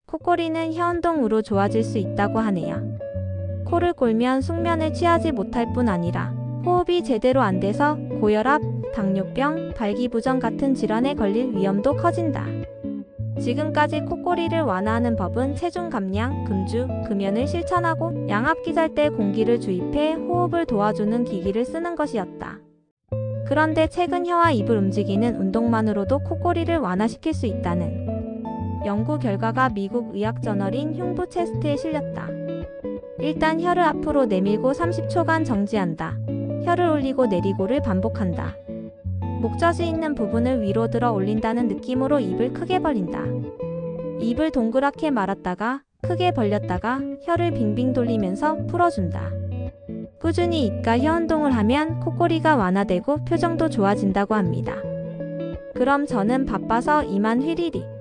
코골이는 혀 운동으로 좋아질 수 있다고 하네요. 코를 골면 숙면을 취하지 못할 뿐 아니라 호흡이 제대로 안 돼서 고혈압, 당뇨병, 발기부전 같은 질환에 걸릴 위험도 커진다. 지금까지 코골이를 완화하는 법은 체중 감량, 금주, 금연을 실천하고 양압기 잘 때 공기를 주입해 호흡을 도와주는 기기를 쓰는 것이었다. 그런데 최근 혀와 입을 움직이는 운동만으로도 코골이를 완화시킬 수 있다는 연구 결과가 미국 의학저널인 흉부 체스트에 실렸다. 일단 혀를 앞으로 내밀고 30초간 정지한다. 혀를 올리고 내리고를 반복한다. 목젖이 있는 부분을 위로 들어 올린다는 느낌으로 입을 크게 벌린다. 입을 동그랗게 말았다가 크게 벌렸다가 혀를 빙빙 돌리면서 풀어준다. 꾸준히 입과 혀 운동을 하면 코골이가 완화되고 표정도 좋아진다고 합니다. 그럼 저는 바빠서 이만 휘리릭.